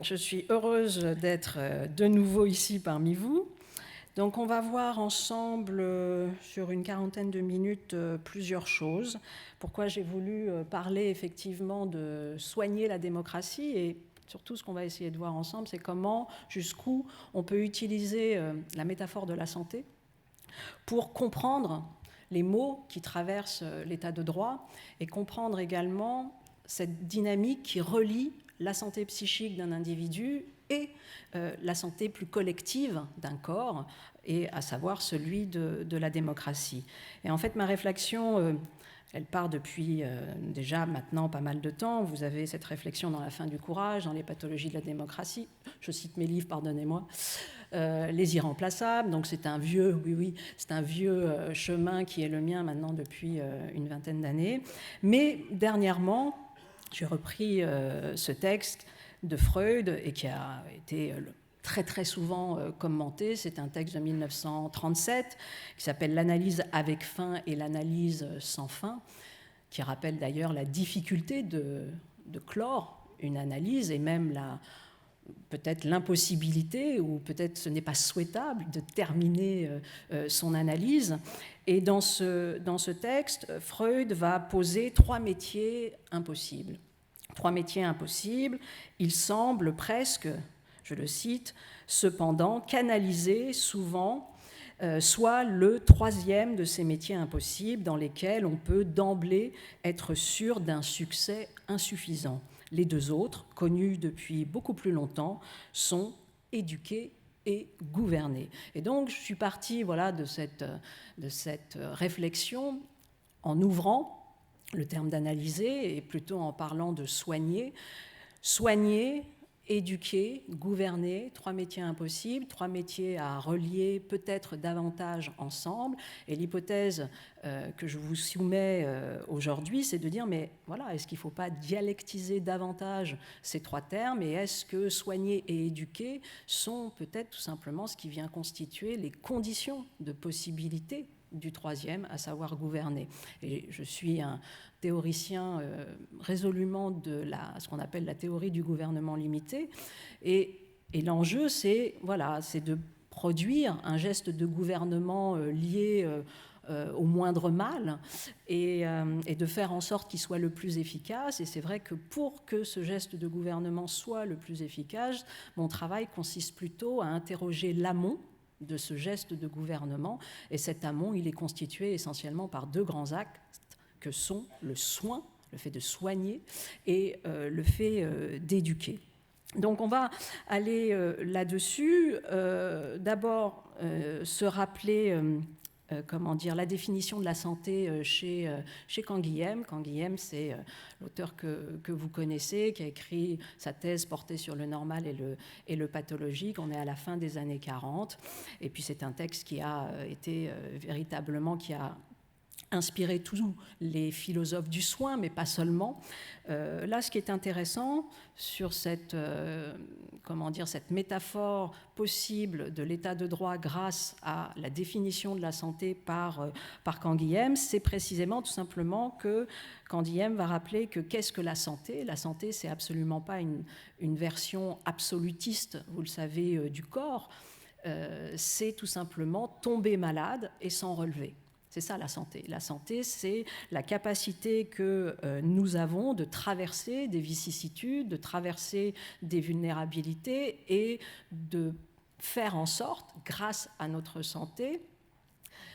Je suis heureuse d'être de nouveau ici parmi vous. Donc on va voir ensemble sur une quarantaine de minutes plusieurs choses. Pourquoi j'ai voulu parler effectivement de soigner la démocratie et surtout ce qu'on va essayer de voir ensemble, c'est comment, jusqu'où on peut utiliser la métaphore de la santé pour comprendre les maux qui traversent l'état de droit et comprendre également cette dynamique qui relie la santé psychique d'un individu et la santé plus collective d'un corps, et à savoir celui de la démocratie. Et en fait, ma réflexion, elle part depuis déjà maintenant pas mal de temps. Vous avez cette réflexion dans La fin du courage, dans Les pathologies de la démocratie. Je cite mes livres, pardonnez-moi. Les irremplaçables, donc c'est un vieux, c'est un vieux chemin qui est le mien maintenant depuis une vingtaine d'années. Mais dernièrement, j'ai repris ce texte de Freud et qui a été très très souvent commenté. C'est un texte de 1937 qui s'appelle L'analyse avec fin et l'analyse sans fin, qui rappelle d'ailleurs la difficulté de clore une analyse et même peut-être l'impossibilité, ou peut-être ce n'est pas souhaitable de terminer son analyse. Et dans ce texte, Freud va poser 3 métiers impossibles. 3 métiers impossibles. Il semble presque, je le cite, cependant, qu'analyser souvent soit le 3e de ces métiers impossibles dans lesquels on peut d'emblée être sûr d'un succès insuffisant. Les 2 autres, connus depuis beaucoup plus longtemps, sont éduquer et gouverner. Et donc, je suis partie de cette réflexion en ouvrant le terme d'analyser et plutôt en parlant de soigner. Soigner, éduquer, gouverner, 3 métiers impossibles, 3 métiers à relier peut-être davantage ensemble. Et l'hypothèse que je vous soumets aujourd'hui, c'est de dire, mais voilà, est-ce qu'il ne faut pas dialectiser davantage ces 3 termes, et est-ce que soigner et éduquer sont peut-être tout simplement ce qui vient constituer les conditions de possibilité du 3e, à savoir gouverner. Et je suis un théoricien résolument de ce qu'on appelle la théorie du gouvernement limité. Et l'enjeu, c'est de produire un geste de gouvernement lié au moindre mal et de faire en sorte qu'il soit le plus efficace. Et c'est vrai que pour que ce geste de gouvernement soit le plus efficace, mon travail consiste plutôt à interroger l'amont de ce geste de gouvernement. Et cet amont, il est constitué essentiellement par 2 grands actes que sont le soin, le fait de soigner, et le fait d'éduquer. Donc on va aller là-dessus. D'abord, se rappeler la définition de la santé chez Canguilhem. Canguilhem, c'est l'auteur que vous connaissez, qui a écrit sa thèse portée sur le normal et le pathologique. On est à la fin des années 40. Et puis c'est un texte qui a été véritablement, qui a inspiré tous les philosophes du soin, mais pas seulement. Là, ce qui est intéressant sur cette métaphore possible de l'état de droit grâce à la définition de la santé par Canguilhem, c'est précisément tout simplement que Canguilhem va rappeler que qu'est-ce que la santé ? La santé, c'est absolument pas une version absolutiste, vous le savez, du corps. C'est tout simplement tomber malade et s'en relever. C'est ça la santé. La santé, c'est la capacité que nous avons de traverser des vicissitudes, de traverser des vulnérabilités et de faire en sorte, grâce à notre santé,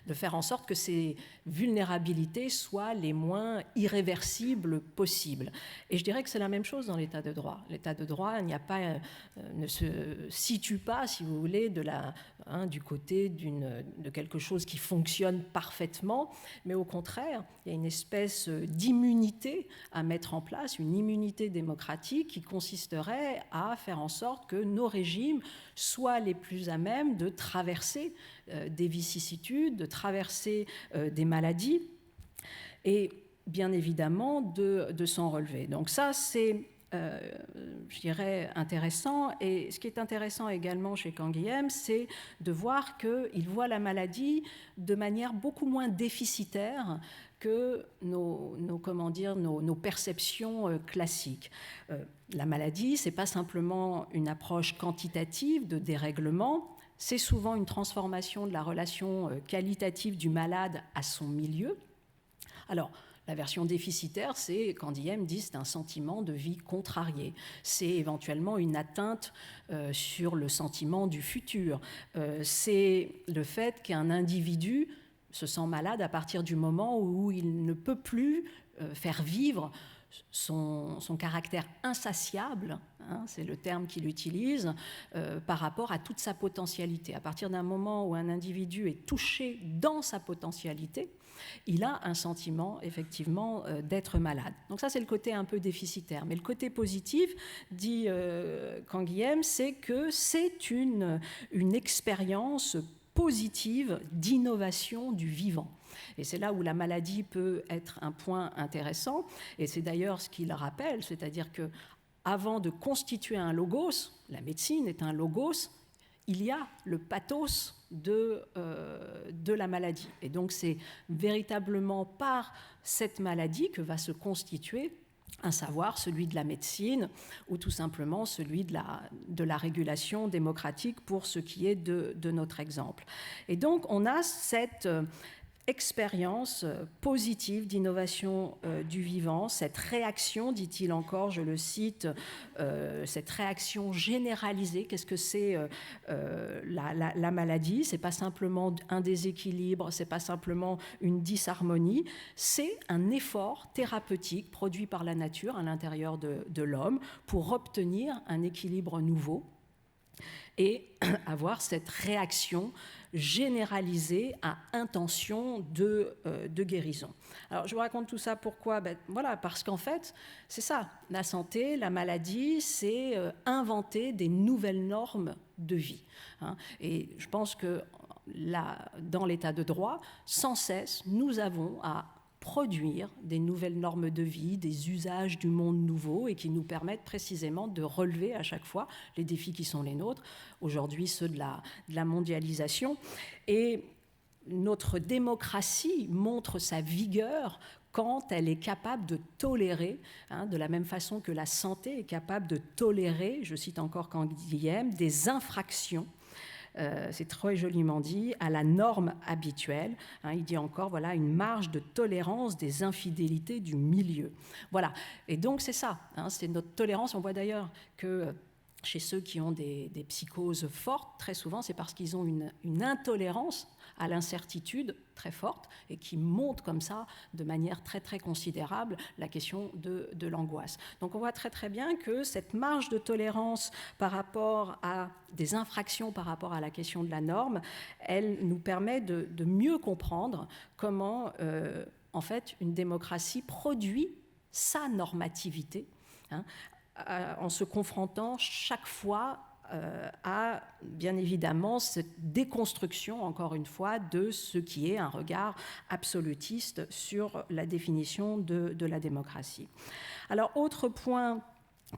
de faire en sorte que ces vulnérabilités soient les moins irréversibles possibles. Et je dirais que c'est la même chose dans l'état de droit. L'état de droit ne se situe pas, si vous voulez, du côté de quelque chose qui fonctionne parfaitement, mais au contraire, il y a une espèce d'immunité à mettre en place, une immunité démocratique qui consisterait à faire en sorte que nos régimes soient les plus à même de traverser des vicissitudes, de traverser des maladies et bien évidemment de s'en relever. Donc ça, c'est je dirais, intéressant. Et ce qui est intéressant également chez Canguilhem, c'est de voir qu'il voit la maladie de manière beaucoup moins déficitaire que nos perceptions classiques. La maladie, ce n'est pas simplement une approche quantitative de dérèglement, c'est souvent une transformation de la relation qualitative du malade à son milieu. Alors, la version déficitaire, c'est, Canguilhem dit, c'est un sentiment de vie contrarié. C'est éventuellement une atteinte sur le sentiment du futur. C'est le fait qu'un individu se sent malade à partir du moment où il ne peut plus faire vivre son caractère insatiable, hein, c'est le terme qu'il utilise, par rapport à toute sa potentialité. À partir d'un moment où un individu est touché dans sa potentialité, il a un sentiment, effectivement, d'être malade. Donc ça, c'est le côté un peu déficitaire. Mais le côté positif, dit Canguilhem, c'est que c'est une expérience positive d'innovation du vivant. Et c'est là où la maladie peut être un point intéressant. Et c'est d'ailleurs ce qu'il rappelle, c'est-à-dire que avant de constituer un logos, la médecine est un logos, il y a le pathos de la maladie. Et donc c'est véritablement par cette maladie que va se constituer un savoir, celui de la médecine, ou tout simplement celui de la régulation démocratique pour ce qui est de notre exemple. Et donc on a cette expérience positive d'innovation du vivant, cette réaction, dit-il encore, je le cite, cette réaction généralisée. Qu'est-ce que c'est la maladie? C'est pas simplement un déséquilibre, c'est pas simplement une disharmonie, c'est un effort thérapeutique produit par la nature à l'intérieur de l'homme pour obtenir un équilibre nouveau et avoir cette réaction généralisée à intention de guérison. Alors je vous raconte tout ça pourquoi? Voilà, parce qu'en fait, c'est ça, la santé, la maladie, c'est inventer des nouvelles normes de vie. Hein. Et je pense que là, dans l'état de droit, sans cesse, nous avons à produire des nouvelles normes de vie, des usages du monde nouveau et qui nous permettent précisément de relever à chaque fois les défis qui sont les nôtres, aujourd'hui ceux de la mondialisation. Et notre démocratie montre sa vigueur quand elle est capable de tolérer, hein, de la même façon que la santé est capable de tolérer, je cite encore Canguilhem, des infractions. C'est très joliment dit, à la norme habituelle. Hein, il dit encore, voilà, une marge de tolérance des infidélités du milieu. Voilà, et donc c'est ça, hein, c'est notre tolérance. On voit d'ailleurs que chez ceux qui ont des psychoses fortes, très souvent, c'est parce qu'ils ont une intolérance à l'incertitude très forte et qui monte comme ça de manière très très considérable la question de l'angoisse. Donc on voit très très bien que cette marge de tolérance par rapport à des infractions, par rapport à la question de la norme, elle nous permet de mieux comprendre comment en fait une démocratie produit sa normativité, hein, en se confrontant chaque fois à, bien évidemment, cette déconstruction, encore une fois, de ce qui est un regard absolutiste sur la définition de la démocratie. Alors, autre point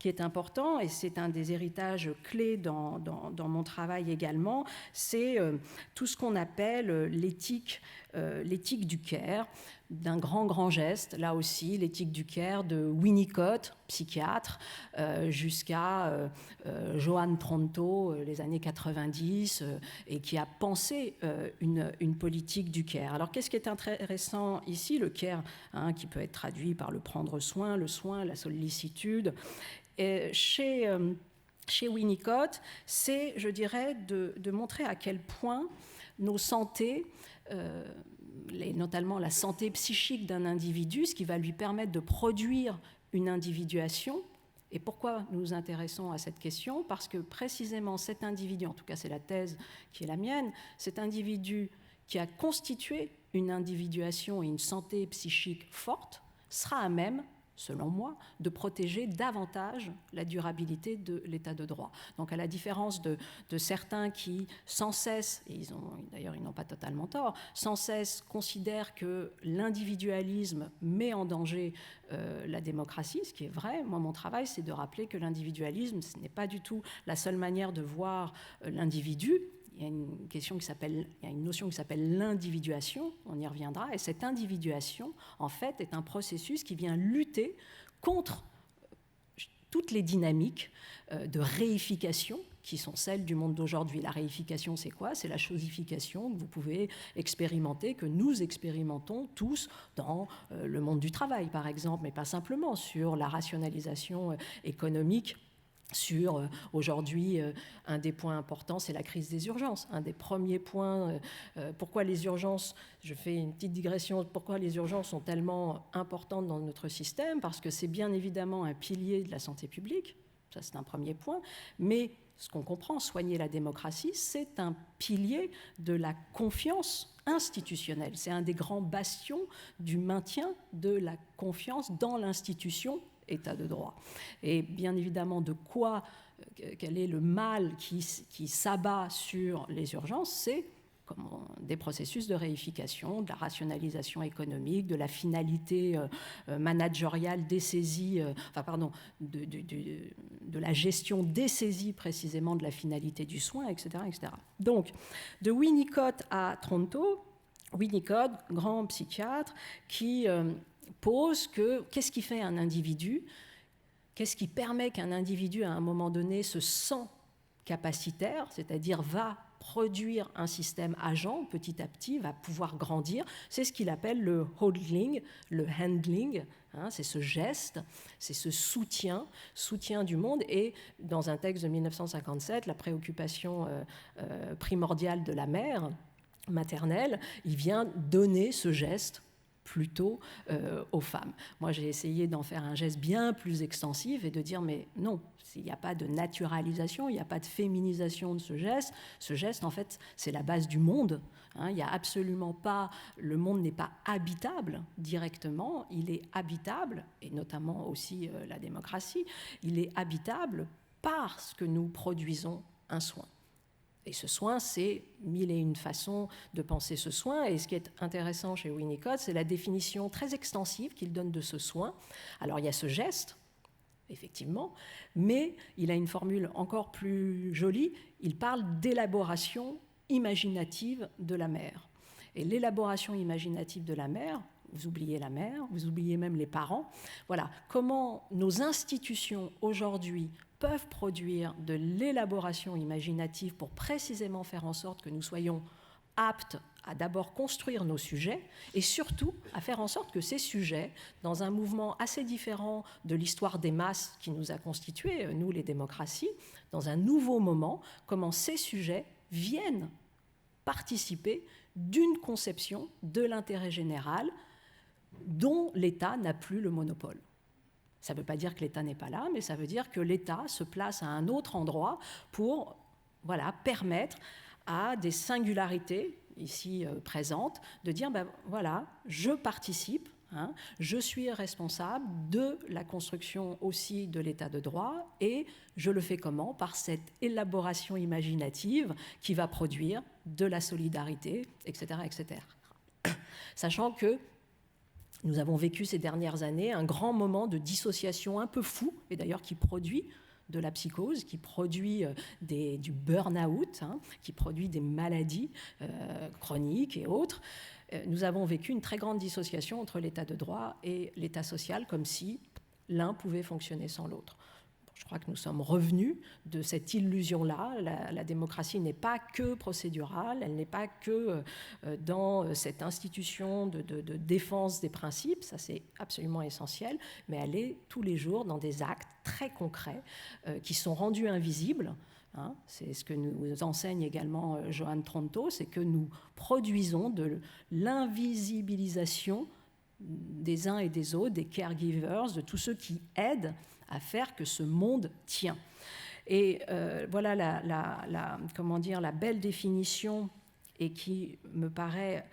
qui est important, et c'est un des héritages clés dans mon travail également, c'est tout ce qu'on appelle l'éthique du care, d'un grand geste, là aussi, l'éthique du care de Winnicott, psychiatre, jusqu'à Joan Tronto, les années 90, et qui a pensé une politique du care. Alors, qu'est-ce qui est intéressant ici? Le care, hein, qui peut être traduit par le prendre soin, le soin, la sollicitude. Chez Winnicott, c'est, je dirais, de montrer à quel point nos santé, notamment la santé psychique d'un individu, ce qui va lui permettre de produire une individuation. Et pourquoi nous nous intéressons à cette question? Parce que précisément cet individu, en tout cas c'est la thèse qui est la mienne, cet individu qui a constitué une individuation et une santé psychique forte, sera à même selon moi, de protéger davantage la durabilité de l'état de droit. Donc à la différence de certains qui, sans cesse, et d'ailleurs ils n'ont pas totalement tort, sans cesse considèrent que l'individualisme met en danger la démocratie, ce qui est vrai. Moi, mon travail, c'est de rappeler que l'individualisme, ce n'est pas du tout la seule manière de voir l'individu. Il y a une notion qui s'appelle l'individuation, on y reviendra, et cette individuation, en fait, est un processus qui vient lutter contre toutes les dynamiques de réification qui sont celles du monde d'aujourd'hui. La réification, c'est quoi? C'est la chosification que vous pouvez expérimenter, que nous expérimentons tous dans le monde du travail, par exemple, mais pas simplement, sur la rationalisation économique. Sur aujourd'hui, un des points importants, c'est la crise des urgences. Un des premiers points, pourquoi les urgences, je fais une petite digression, pourquoi les urgences sont tellement importantes dans notre système? Parce que c'est bien évidemment un pilier de la santé publique, ça c'est un premier point, mais ce qu'on comprend, soigner la démocratie, c'est un pilier de la confiance institutionnelle. C'est un des grands bastions du maintien de la confiance dans l'institution État de droit. Et bien évidemment, quel est le mal qui s'abat sur les urgences? C'est des processus de réification, de la rationalisation économique, de la finalité managériale des saisies, de la gestion des saisies précisément de la finalité du soin, etc., etc. Donc, de Winnicott à Tronto, Winnicott, grand psychiatre, qui pose qu'est-ce qui fait un individu, qu'est-ce qui permet qu'un individu à un moment donné se sent capacitaire, c'est-à-dire va produire un système agent petit à petit, va pouvoir grandir. C'est ce qu'il appelle le holding, le handling, c'est ce geste, c'est ce soutien du monde. Et dans un texte de 1957, la préoccupation primordiale de la mère maternelle, il vient donner ce geste plutôt aux femmes. Moi, j'ai essayé d'en faire un geste bien plus extensif et de dire, mais non, il n'y a pas de naturalisation, il n'y a pas de féminisation de ce geste. Ce geste, en fait, c'est la base du monde. Il n'y a absolument pas... Le monde n'est pas habitable directement, il est habitable, et notamment aussi la démocratie, il est habitable parce que nous produisons un soin. Et ce soin, c'est mille et une façons de penser ce soin. Et ce qui est intéressant chez Winnicott, c'est la définition très extensive qu'il donne de ce soin. Alors, il y a ce geste, effectivement, mais il a une formule encore plus jolie. Il parle d'élaboration imaginative de la mère. Et l'élaboration imaginative de la mère, vous oubliez la mère, vous oubliez même les parents. Voilà, comment nos institutions aujourd'hui peuvent produire de l'élaboration imaginative pour précisément faire en sorte que nous soyons aptes à d'abord construire nos sujets et surtout à faire en sorte que ces sujets, dans un mouvement assez différent de l'histoire des masses qui nous a constitués, nous les démocraties, dans un nouveau moment, comment ces sujets viennent participer d'une conception de l'intérêt général dont l'État n'a plus le monopole. Ça ne veut pas dire que l'État n'est pas là, mais ça veut dire que l'État se place à un autre endroit pour permettre à des singularités ici présentes de dire, je participe, je suis responsable de la construction aussi de l'État de droit et je le fais comment? Par cette élaboration imaginative qui va produire de la solidarité, etc., etc. Sachant que nous avons vécu ces dernières années un grand moment de dissociation un peu fou, et d'ailleurs qui produit de la psychose, qui produit du burn-out, qui produit des maladies chroniques et autres. Nous avons vécu une très grande dissociation entre l'état de droit et l'état social, comme si l'un pouvait fonctionner sans l'autre. Je crois que nous sommes revenus de cette illusion-là. La démocratie n'est pas que procédurale, elle n'est pas que dans cette institution de défense des principes, ça c'est absolument essentiel, mais elle est tous les jours dans des actes très concrets qui sont rendus invisibles. C'est ce que nous enseigne également Joan Tronto, c'est que nous produisons de l'invisibilisation des uns et des autres, des caregivers, de tous ceux qui aident à faire que ce monde tient. Et voilà la belle définition et qui me paraît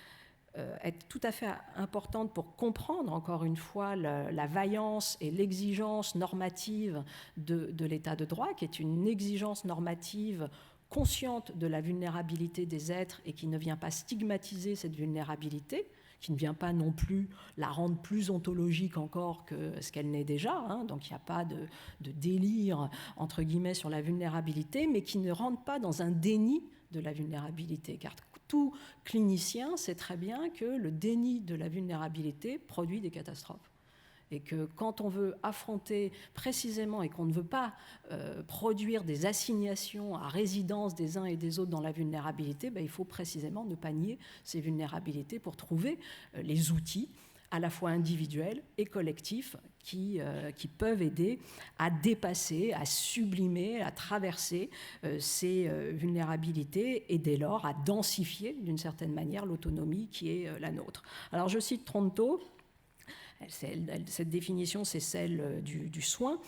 être tout à fait importante pour comprendre, encore une fois, la vaillance et l'exigence normative de l'état de droit, qui est une exigence normative consciente de la vulnérabilité des êtres et qui ne vient pas stigmatiser cette vulnérabilité, qui ne vient pas non plus la rendre plus ontologique encore que ce qu'elle n'est déjà, hein, donc il n'y a pas de délire, entre guillemets, sur la vulnérabilité, mais qui ne rentre pas dans un déni de la vulnérabilité, car tout clinicien sait très bien que le déni de la vulnérabilité produit des catastrophes. Et que quand on veut affronter précisément et qu'on ne veut pas produire des assignations à résidence des uns et des autres dans la vulnérabilité, il faut précisément ne pas nier ces vulnérabilités pour trouver les outils à la fois individuels et collectifs qui peuvent aider à dépasser, à sublimer, à traverser ces vulnérabilités et dès lors à densifier d'une certaine manière l'autonomie qui est la nôtre. Alors je cite Tronto. Cette définition, c'est celle du soin.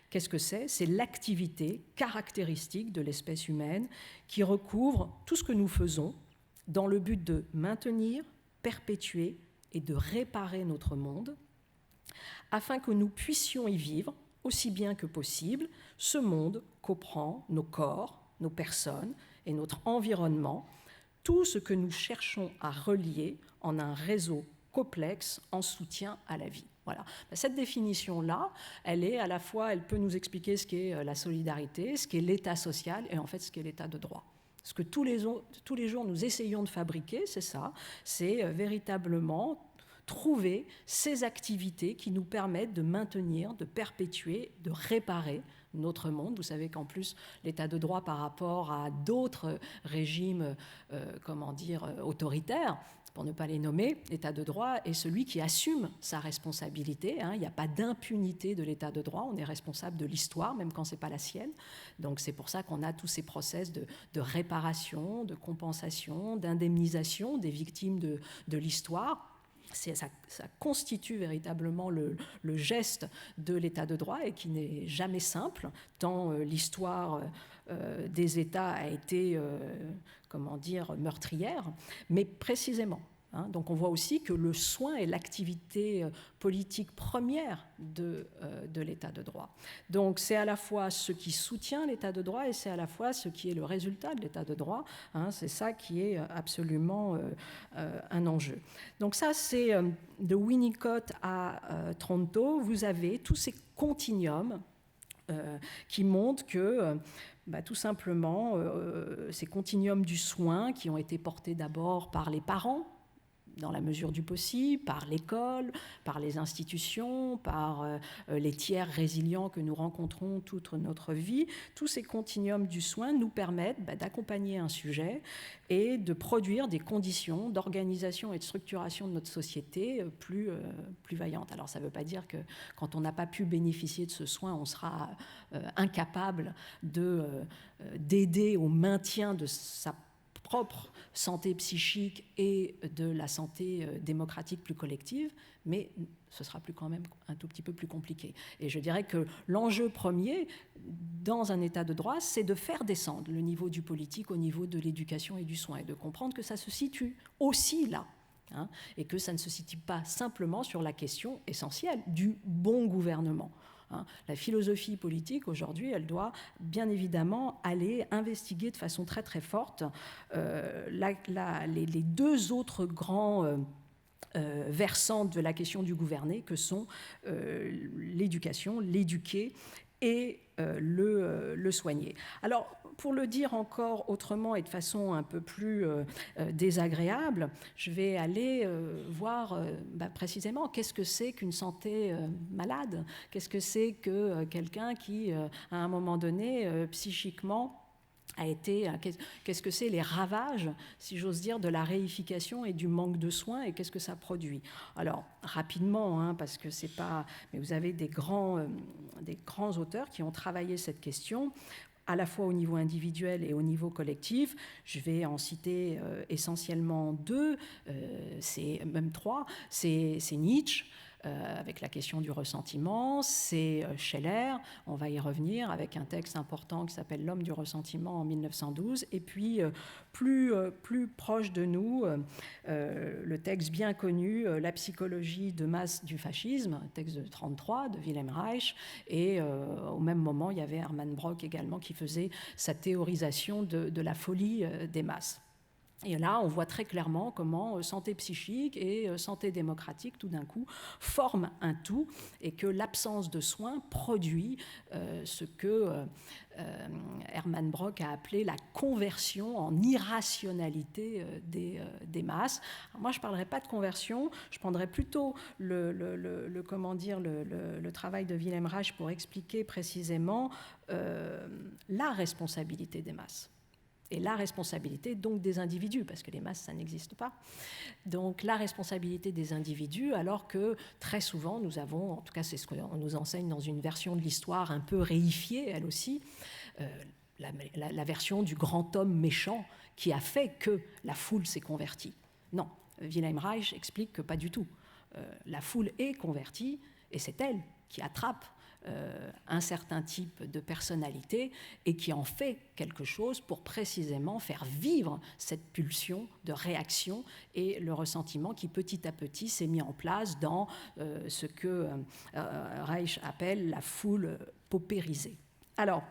Qu'est-ce que c'est? C'est l'activité caractéristique de l'espèce humaine qui recouvre tout ce que nous faisons dans le but de maintenir, perpétuer et de réparer notre monde, afin que nous puissions y vivre aussi bien que possible ce monde qu'opprend nos corps, nos personnes et notre environnement, tout ce que nous cherchons à relier en un réseau complexe en soutien à la vie. Voilà. Cette définition-là, elle est à la fois, elle peut nous expliquer ce qu'est la solidarité, ce qu'est l'état social et en fait ce qu'est l'état de droit. Ce que tous les jours nous essayons de fabriquer, c'est ça, c'est véritablement trouver ces activités qui nous permettent de maintenir, de perpétuer, de réparer notre monde. Vous savez qu'en plus, l'état de droit par rapport à d'autres régimes, autoritaires, pour ne pas les nommer, l'état de droit est celui qui assume sa responsabilité. Hein. Il n'y a pas d'impunité de l'état de droit, on est responsable de l'histoire, même quand ce n'est pas la sienne. Donc c'est pour ça qu'on a tous ces process de réparation, de compensation, d'indemnisation des victimes de l'histoire. Ça constitue véritablement le geste de l'état de droit et qui n'est jamais simple, tant l'histoire des États a été, meurtrière, mais précisément. Hein, donc on voit aussi que le soin est l'activité politique première de l'état de droit. Donc c'est à la fois ce qui soutient l'état de droit et c'est à la fois ce qui est le résultat de l'état de droit. Hein, c'est ça qui est absolument un enjeu. Donc ça c'est de Winnicott à Tronto, vous avez tous ces continuums qui montrent que tout simplement ces continuums du soin qui ont été portés d'abord par les parents, dans la mesure du possible, par l'école, par les institutions, par les tiers résilients que nous rencontrons toute notre vie. Tous ces continuums du soin nous permettent d'accompagner un sujet et de produire des conditions d'organisation et de structuration de notre société plus vaillantes. Alors ça ne veut pas dire que quand on n'a pas pu bénéficier de ce soin, on sera incapable d'aider au maintien de sa propre santé psychique et de la santé démocratique plus collective, mais ce sera quand même un tout petit peu plus compliqué. Et je dirais que l'enjeu premier dans un état de droit, c'est de faire descendre le niveau du politique au niveau de l'éducation et du soin, et de comprendre que ça se situe aussi là, hein, et que ça ne se situe pas simplement sur la question essentielle du bon gouvernement. La philosophie politique, aujourd'hui, elle doit bien évidemment aller investiguer de façon très très forte les deux autres grands versants de la question du gouverner, que sont l'éducation, l'éduquer et le soigner. Alors, pour le dire encore autrement et de façon un peu plus désagréable, je vais aller voir précisément qu'est-ce que c'est qu'une santé malade, qu'est-ce que c'est que quelqu'un qui, à un moment donné, psychiquement, a été, qu'est-ce que c'est les ravages, si j'ose dire, de la réification et du manque de soins, et qu'est-ce que ça produit. Alors, rapidement, parce que c'est pas... Mais vous avez des grands auteurs qui ont travaillé cette question, à la fois au niveau individuel et au niveau collectif. Je vais en citer essentiellement deux, même trois. C'est Nietzsche, avec la question du ressentiment. C'est Scheller, on va y revenir, avec un texte important qui s'appelle L'homme du ressentiment en 1912. Et puis, plus proche de nous, le texte bien connu, La psychologie de masse du fascisme, un texte de 1933 de Wilhelm Reich. Et au même moment, il y avait Hermann Brock également qui faisait sa théorisation de la folie des masses. Et là, on voit très clairement comment santé psychique et santé démocratique, tout d'un coup, forment un tout, et que l'absence de soins produit ce que Hermann Brock a appelé la conversion en irrationalité des masses. Alors moi, je ne parlerai pas de conversion, je prendrai plutôt le travail de Wilhelm Reich pour expliquer précisément la responsabilité des masses. Et la responsabilité donc des individus, parce que les masses, ça n'existe pas. Donc la responsabilité des individus, alors que très souvent nous avons, en tout cas c'est ce qu'on nous enseigne dans une version de l'histoire un peu réifiée, elle aussi, la version du grand homme méchant qui a fait que la foule s'est convertie. Non, Wilhelm Reich explique que pas du tout. La foule est convertie et c'est elle qui attrape un certain type de personnalité et qui en fait quelque chose pour précisément faire vivre cette pulsion de réaction et le ressentiment qui petit à petit s'est mis en place dans ce que Reich appelle la foule paupérisée. Alors,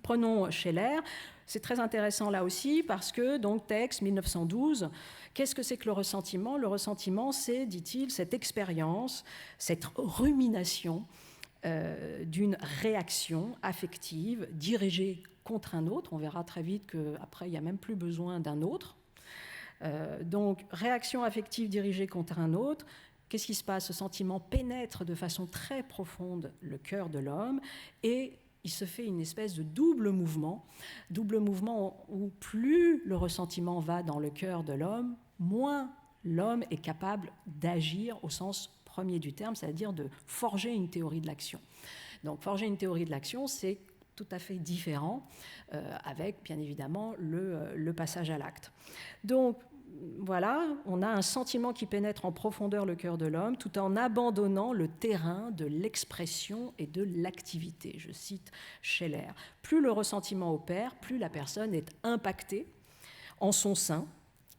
prenons Scheller. C'est très intéressant là aussi parce que, donc, texte 1912, qu'est-ce que c'est que le ressentiment ? Le ressentiment, c'est, dit-il, cette expérience, cette rumination d'une réaction affective dirigée contre un autre. On verra très vite qu'après, il n'y a même plus besoin d'un autre. Donc, réaction affective dirigée contre un autre. Qu'est-ce qui se passe ? Ce sentiment pénètre de façon très profonde le cœur de l'homme et il se fait une espèce de double mouvement où plus le ressentiment va dans le cœur de l'homme, moins l'homme est capable d'agir au sens premier du terme, c'est-à-dire de forger une théorie de l'action. Donc forger une théorie de l'action, c'est tout à fait différent avec bien évidemment le passage à l'acte. Donc voilà, on a un sentiment qui pénètre en profondeur le cœur de l'homme tout en abandonnant le terrain de l'expression et de l'activité. Je cite Scheller. Plus le ressentiment opère, plus la personne est impactée en son sein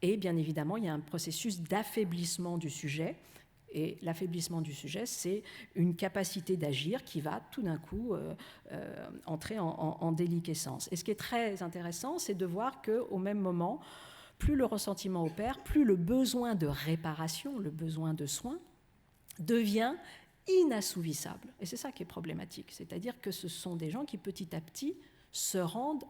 et bien évidemment il y a un processus d'affaiblissement du sujet. Et l'affaiblissement du sujet, c'est une capacité d'agir qui va tout d'un coup entrer en déliquescence. Et ce qui est très intéressant, c'est de voir qu'au même moment, plus le ressentiment opère, plus le besoin de réparation, le besoin de soins, devient inassouvissable. Et c'est ça qui est problématique. C'est-à-dire que ce sont des gens qui, petit à petit, se rendent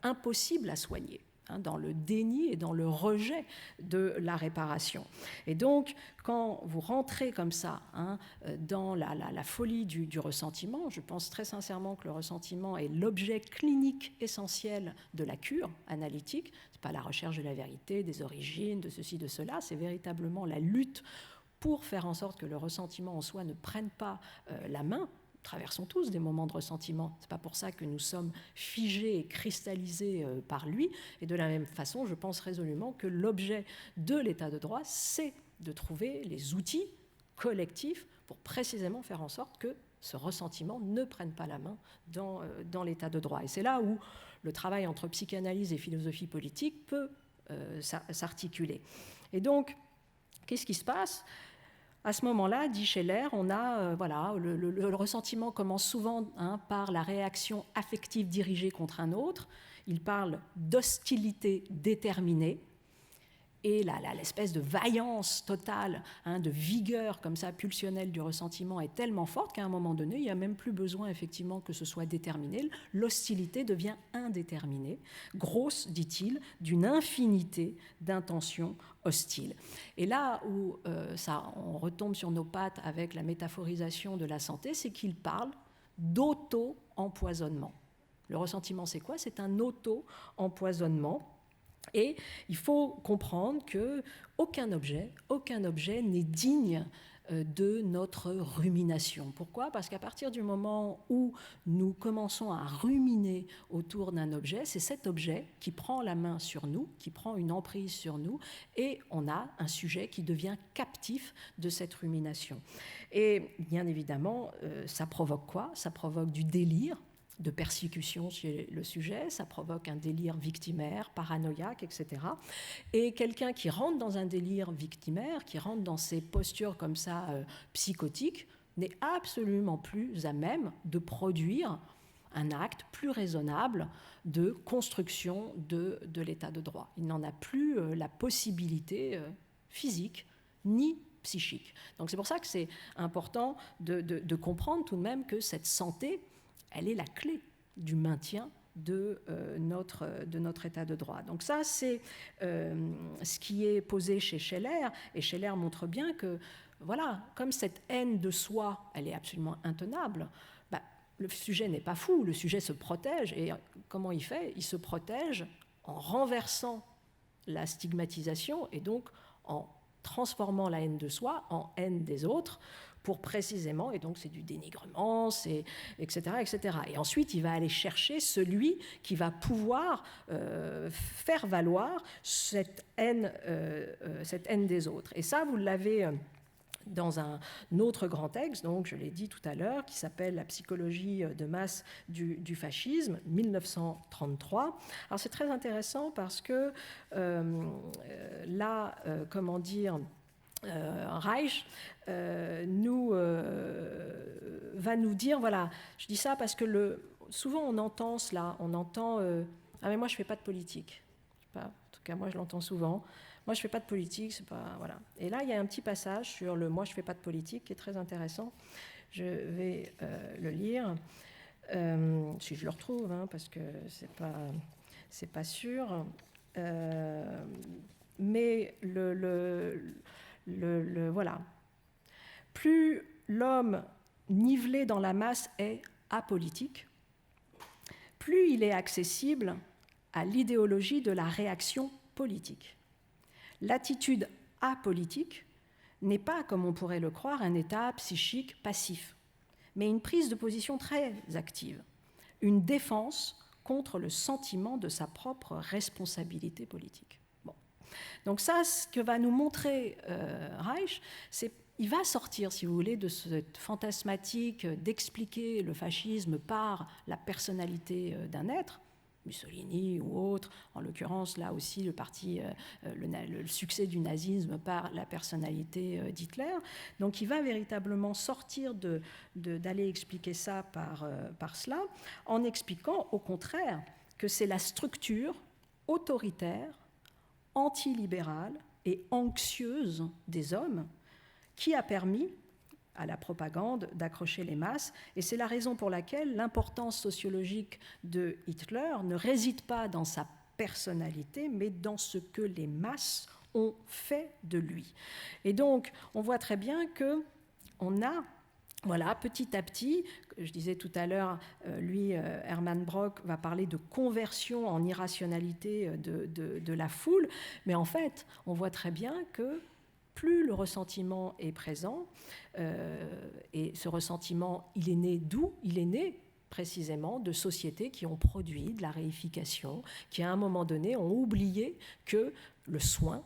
impossibles à soigner, dans le déni et dans le rejet de la réparation. Et donc, quand vous rentrez comme ça dans la folie du ressentiment, je pense très sincèrement que le ressentiment est l'objet clinique essentiel de la cure analytique. Ce n'est pas la recherche de la vérité, des origines, de ceci, de cela, c'est véritablement la lutte pour faire en sorte que le ressentiment en soi ne prenne pas la main. Nous traversons tous des moments de ressentiment. Ce n'est pas pour ça que nous sommes figés et cristallisés par lui. Et de la même façon, je pense résolument que l'objet de l'état de droit, c'est de trouver les outils collectifs pour précisément faire en sorte que ce ressentiment ne prenne pas la main dans l'état de droit. Et c'est là où le travail entre psychanalyse et philosophie politique peut s'articuler. Et donc, qu'est-ce qui se passe ? À ce moment-là, dit Scheller, on a le ressentiment commence souvent par la réaction affective dirigée contre un autre. Il parle d'hostilité déterminée et l'espèce de vaillance totale, de vigueur comme ça pulsionnelle du ressentiment est tellement forte qu'à un moment donné, il n'y a même plus besoin effectivement que ce soit déterminé. L'hostilité devient indéterminée, grosse, dit-il, d'une infinité d'intentions hostiles. Et là où on retombe sur nos pattes avec la métaphorisation de la santé, c'est qu'il parle d'auto-empoisonnement. Le ressentiment, c'est quoi ? C'est un auto-empoisonnement. Et il faut comprendre qu'aucun objet n'est digne de notre rumination. Pourquoi ? Parce qu'à partir du moment où nous commençons à ruminer autour d'un objet, c'est cet objet qui prend la main sur nous, qui prend une emprise sur nous, et on a un sujet qui devient captif de cette rumination. Et bien évidemment, ça provoque quoi ? Ça provoque du délire, de persécution chez le sujet, ça provoque un délire victimaire, paranoïaque, etc. Et quelqu'un qui rentre dans un délire victimaire, qui rentre dans ces postures comme ça psychotiques, n'est absolument plus à même de produire un acte plus raisonnable de construction de l'état de droit. Il n'en a plus la possibilité physique ni psychique. Donc c'est pour ça que c'est important de comprendre tout de même que cette santé, elle est la clé du maintien de notre état de droit. Donc ça, c'est ce qui est posé chez Scheller, et Scheller montre bien que, voilà, comme cette haine de soi, elle est absolument intenable, le sujet n'est pas fou, le sujet se protège, et comment il fait ? Il se protège en renversant la stigmatisation, et donc en transformant la haine de soi en haine des autres, pour précisément, et donc c'est du dénigrement, c'est, etc., etc. Et ensuite, il va aller chercher celui qui va pouvoir faire valoir cette haine des autres. Et ça, vous l'avez dans un autre grand texte, donc je l'ai dit tout à l'heure, qui s'appelle « La psychologie de masse du fascisme », 1933. Alors c'est très intéressant parce que là, comment dire, Reich va nous dire, voilà, je dis ça parce que souvent on entend cela, on entend ah mais moi je fais pas de politique, je sais pas, en tout cas moi je l'entends souvent, moi je fais pas de politique, c'est pas, voilà. Et là il y a un petit passage sur le moi je fais pas de politique qui est très intéressant, je vais le lire si je le retrouve, hein, parce que c'est pas sûr, mais voilà. Plus l'homme nivelé dans la masse est apolitique, plus il est accessible à l'idéologie de la réaction politique. L'attitude apolitique n'est pas, comme on pourrait le croire, un état psychique passif, mais une prise de position très active, une défense contre le sentiment de sa propre responsabilité politique. Bon. Donc ça, ce que va nous montrer Reich, c'est il va sortir, si vous voulez, de cette fantasmatique d'expliquer le fascisme par la personnalité d'un être, Mussolini ou autre, en l'occurrence là aussi le succès du nazisme par la personnalité d'Hitler. Donc il va véritablement sortir d'aller expliquer ça par cela, en expliquant au contraire que c'est la structure autoritaire, antilibérale et anxieuse des hommes qui a permis à la propagande d'accrocher les masses, et c'est la raison pour laquelle l'importance sociologique de Hitler ne réside pas dans sa personnalité, mais dans ce que les masses ont fait de lui. Et donc, on voit très bien qu'on a, voilà, petit à petit, je disais tout à l'heure, Hermann Brock va parler de conversion en irrationalité de la foule, mais en fait, on voit très bien que plus le ressentiment est présent, et ce ressentiment, il est né d'où ? Il est né précisément de sociétés qui ont produit de la réification, qui à un moment donné ont oublié que le soin,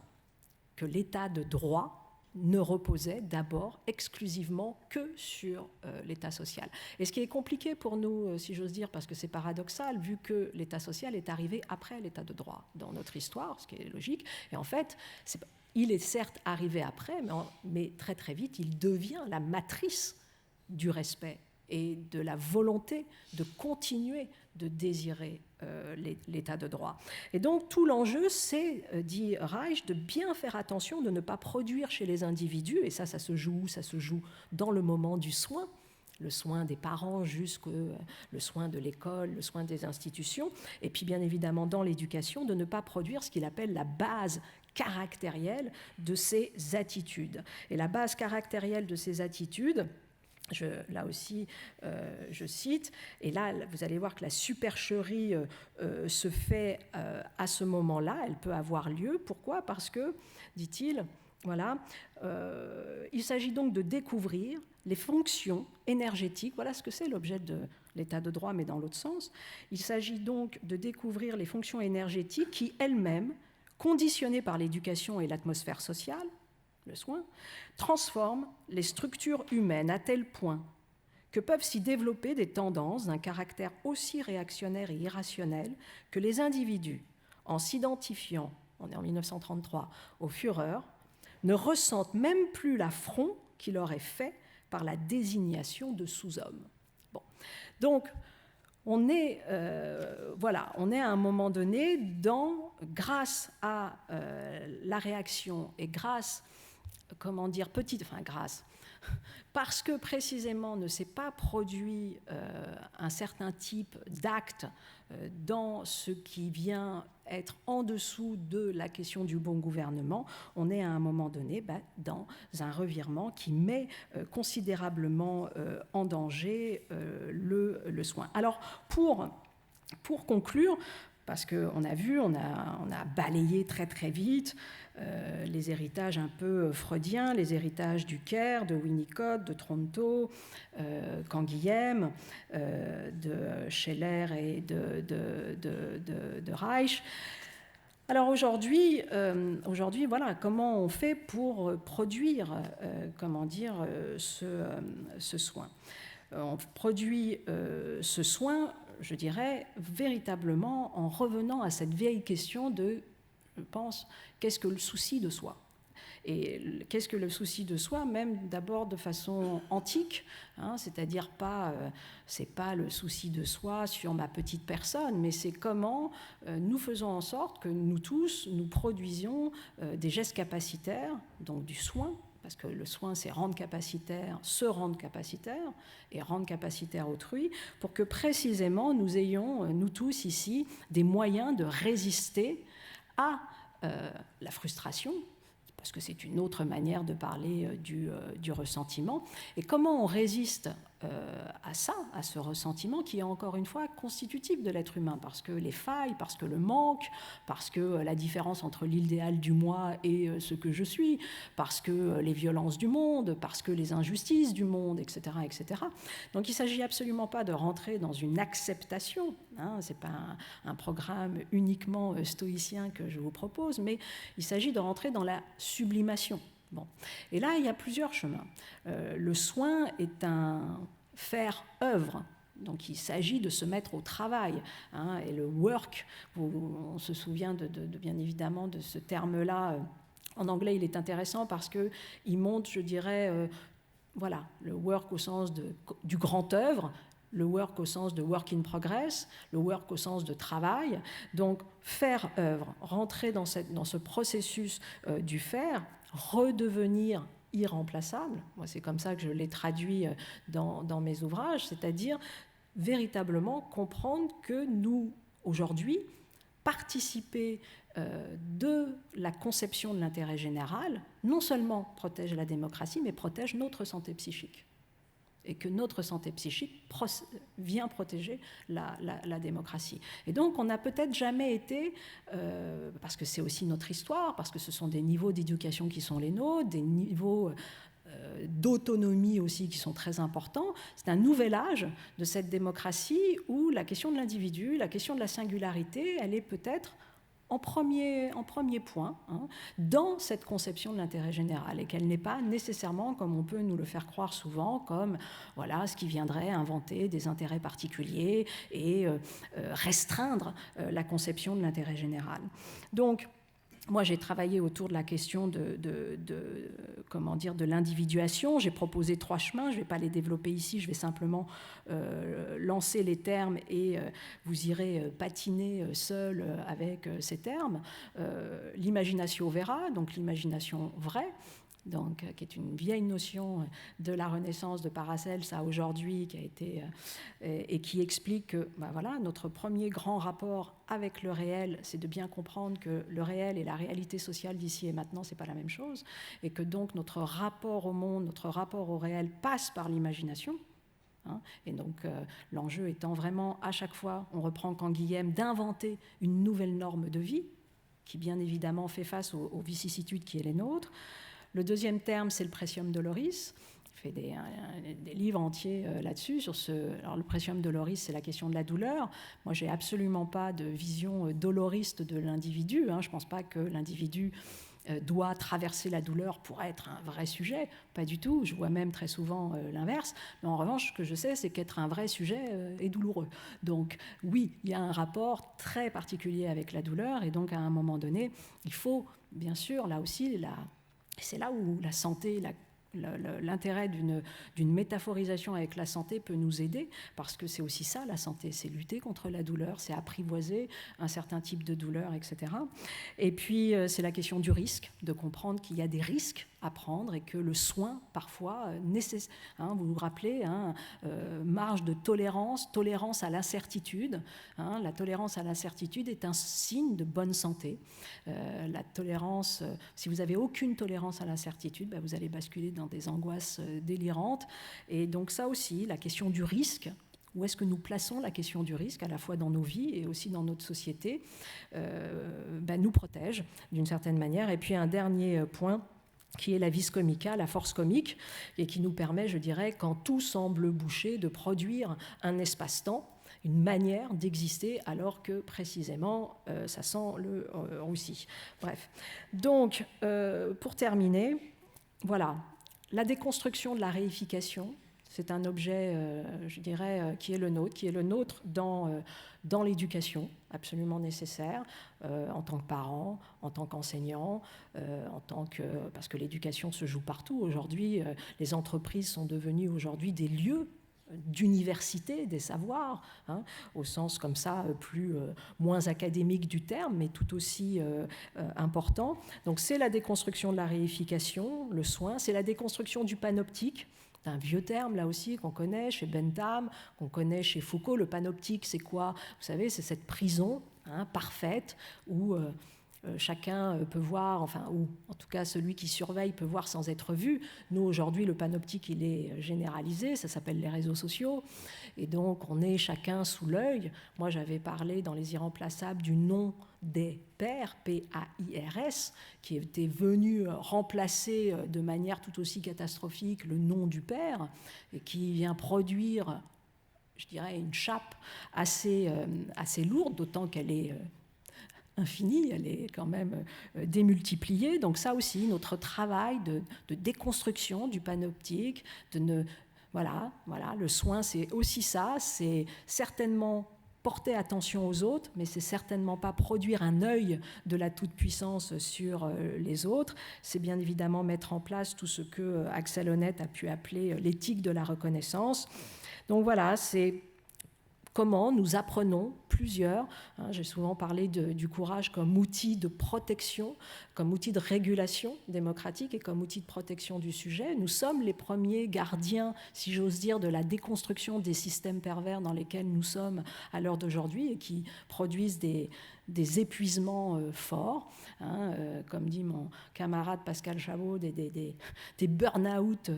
que l'état de droit ne reposait d'abord exclusivement que sur l'état social. Et ce qui est compliqué pour nous, si j'ose dire, parce que c'est paradoxal, vu que l'état social est arrivé après l'état de droit dans notre histoire, ce qui est logique, et en fait, il est certes arrivé après, mais très très vite, il devient la matrice du respect et de la volonté de continuer de désirer l'état de droit. Et donc tout l'enjeu, c'est, dit Reich, de bien faire attention de ne pas produire chez les individus, et ça se joue dans le moment du soin, le soin des parents jusqu'au le soin de l'école, le soin des institutions, et puis bien évidemment dans l'éducation, de ne pas produire ce qu'il appelle la base caractérielle de ces attitudes. Et la base caractérielle de ces attitudes, là aussi, je cite, et là, vous allez voir que la supercherie se fait à ce moment-là, elle peut avoir lieu. Pourquoi ? Parce que, dit-il, Voilà. Il s'agit donc de découvrir les fonctions énergétiques. Voilà ce que c'est l'objet de l'état de droit, mais dans l'autre sens. Il s'agit donc de découvrir les fonctions énergétiques qui, elles-mêmes, conditionnées par l'éducation et l'atmosphère sociale, le soin, transforment les structures humaines à tel point que peuvent s'y développer des tendances d'un caractère aussi réactionnaire et irrationnel que les individus, en s'identifiant, on est en 1933, au Führer, ne ressentent même plus l'affront qui leur est fait par la désignation de sous-hommes. Bon. Donc, on est à un moment donné, grâce à la réaction et grâce, parce que précisément ne s'est pas produit un certain type d'acte dans ce qui vient être en dessous de la question du bon gouvernement, on est à un moment donné dans un revirement qui met considérablement en danger le soin. Alors, pour conclure, parce qu'on a vu, on a balayé très très vite les héritages un peu freudiens, les héritages du Caire, de Winnicott, de Tronto, Canguilhem, de Scheller et de Reich. Alors aujourd'hui, voilà, comment on fait pour produire, ce soin. On produit ce soin, je dirais, véritablement en revenant à cette vieille question de, je pense, qu'est-ce que le souci de soi ? Et qu'est-ce que le souci de soi, même d'abord de façon antique, c'est-à-dire c'est pas le souci de soi sur ma petite personne, mais c'est comment nous faisons en sorte que nous tous, nous produisions des gestes capacitaires, donc du soin, parce que le soin, c'est rendre capacitaire, se rendre capacitaire, et rendre capacitaire autrui, pour que précisément nous ayons, nous tous ici, des moyens de résister à la frustration, parce que c'est une autre manière de parler du ressentiment. Et comment on résiste à ça, à ce ressentiment qui est encore une fois constitutif de l'être humain, parce que les failles, parce que le manque, parce que la différence entre l'idéal du moi et ce que je suis, parce que les violences du monde, parce que les injustices du monde, etc. etc. Donc il ne s'agit absolument pas de rentrer dans une acceptation, ce n'est pas un programme uniquement stoïcien que je vous propose, mais il s'agit de rentrer dans la sublimation. Bon. Et là, il y a plusieurs chemins. Le soin est un faire-œuvre. Donc il s'agit de se mettre au travail. Et le work, on se souvient bien évidemment de ce terme-là. En anglais, il est intéressant parce qu'il montre, je dirais, le work au sens du grand œuvre, le work au sens de work in progress, le work au sens de travail. Donc, faire œuvre, rentrer dans ce processus du faire, redevenir irremplaçable. Moi, c'est comme ça que je l'ai traduit dans mes ouvrages, c'est-à-dire véritablement comprendre que nous, aujourd'hui, participer de la conception de l'intérêt général, non seulement protège la démocratie, mais protège notre santé psychique. Et que notre santé psychique vient protéger la démocratie. Et donc, on n'a peut-être jamais été, parce que c'est aussi notre histoire, parce que ce sont des niveaux d'éducation qui sont les nôtres, des niveaux d'autonomie aussi qui sont très importants. C'est un nouvel âge de cette démocratie où la question de l'individu, la question de la singularité, elle est peut-être en premier point dans cette conception de l'intérêt général, et qu'elle n'est pas nécessairement, comme on peut nous le faire croire souvent, comme ce qui viendrait inventer des intérêts particuliers et restreindre la conception de l'intérêt général. Donc, moi, j'ai travaillé autour de la question de l'individuation. J'ai proposé 3 chemins. Je ne vais pas les développer ici. Je vais simplement lancer les termes et vous irez patiner seul avec ces termes. L'imagination vera, donc l'imagination vraie, donc, qui est une vieille notion de la Renaissance de Paracelse à aujourd'hui, qui a été, et qui explique que notre premier grand rapport avec le réel, c'est de bien comprendre que le réel et la réalité sociale d'ici et maintenant, ce n'est pas la même chose, et que donc notre rapport au monde, notre rapport au réel passe par l'imagination. Et donc l'enjeu étant vraiment, à chaque fois, on reprend Canguilhem, d'inventer une nouvelle norme de vie, qui bien évidemment fait face aux vicissitudes qui est les nôtres. Le deuxième terme, c'est le Praesium Doloris. Fait des livres entiers là-dessus. Alors, le Praesium Doloris, c'est la question de la douleur. Moi, je n'ai absolument pas de vision doloriste de l'individu. Je ne pense pas que l'individu doit traverser la douleur pour être un vrai sujet. Pas du tout. Je vois même très souvent l'inverse. Mais en revanche, ce que je sais, c'est qu'être un vrai sujet est douloureux. Donc, oui, il y a un rapport très particulier avec la douleur. Et donc, à un moment donné, il faut, bien sûr, là aussi, c'est là où la santé, l'intérêt d'une métaphorisation avec la santé peut nous aider, parce que c'est aussi ça, la santé, c'est lutter contre la douleur, c'est apprivoiser un certain type de douleur, etc. Et puis, c'est la question du risque, de comprendre qu'il y a des risques à prendre et que le soin, parfois, nécessaire. Vous vous rappelez, marge de tolérance, tolérance à l'incertitude. La tolérance à l'incertitude est un signe de bonne santé. La tolérance, si vous n'avez aucune tolérance à l'incertitude, vous allez basculer dans des angoisses délirantes. Et donc ça aussi, la question du risque, où est-ce que nous plaçons la question du risque, à la fois dans nos vies et aussi dans notre société, nous protège d'une certaine manière. Et puis un dernier point, qui est la vis comica, la force comique, et qui nous permet, je dirais, quand tout semble boucher, de produire un espace-temps, une manière d'exister, alors que précisément, ça sent le roussi. Bref. Donc, pour terminer, voilà, la déconstruction de la réification, c'est un objet, je dirais, qui est le nôtre dans l'éducation, absolument nécessaire, en tant que parent, en tant qu'enseignant, parce que l'éducation se joue partout. Aujourd'hui, les entreprises sont devenues aujourd'hui des lieux d'université des savoirs, au sens comme ça moins académique du terme, mais tout aussi important. Donc c'est la déconstruction de la réification, le soin, c'est la déconstruction du panoptique. C'est un vieux terme, là aussi, qu'on connaît chez Bentham, qu'on connaît chez Foucault. Le panoptique, c'est quoi? Vous savez, c'est cette prison parfaite où chacun peut voir, ou en tout cas celui qui surveille peut voir sans être vu. Nous, aujourd'hui, le panoptique, il est généralisé, ça s'appelle les réseaux sociaux. Et donc, on est chacun sous l'œil. Moi, j'avais parlé dans Les Irremplaçables du nom des pairs, P-A-I-R-S, qui était venu remplacer de manière tout aussi catastrophique le nom du père, et qui vient produire, je dirais, une chape assez lourde, d'autant qu'elle est infinie, elle est quand même démultipliée. Donc ça aussi, notre travail de déconstruction du panoptique, voilà, le soin, c'est aussi ça, c'est certainement porter attention aux autres, mais c'est certainement pas produire un œil de la toute-puissance sur les autres. C'est bien évidemment mettre en place tout ce que Axel Honneth a pu appeler l'éthique de la reconnaissance. Donc voilà, c'est comment nous apprenons plusieurs, j'ai souvent parlé du courage comme outil de protection, comme outil de régulation démocratique et comme outil de protection du sujet. Nous sommes les premiers gardiens, si j'ose dire, de la déconstruction des systèmes pervers dans lesquels nous sommes à l'heure d'aujourd'hui et qui produisent des épuisements forts, comme dit mon camarade Pascal Chabot, des burn-out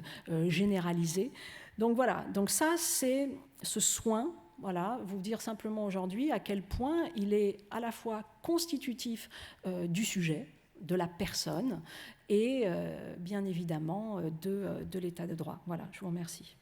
généralisés. Donc voilà, donc ça c'est ce soin. Voilà, vous dire simplement aujourd'hui à quel point il est à la fois constitutif du sujet, de la personne et bien évidemment de l'état de droit. Voilà, je vous remercie.